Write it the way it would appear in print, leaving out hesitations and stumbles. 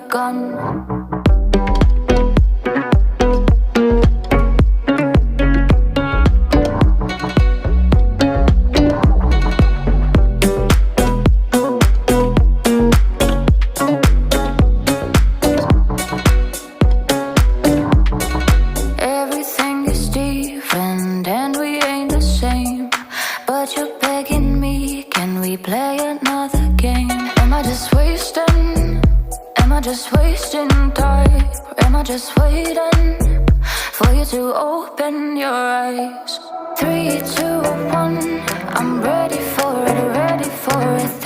gun. Just wasting time, or am I just waiting for you to open your eyes? 3, 2, 1, I'm ready for it, ready for it.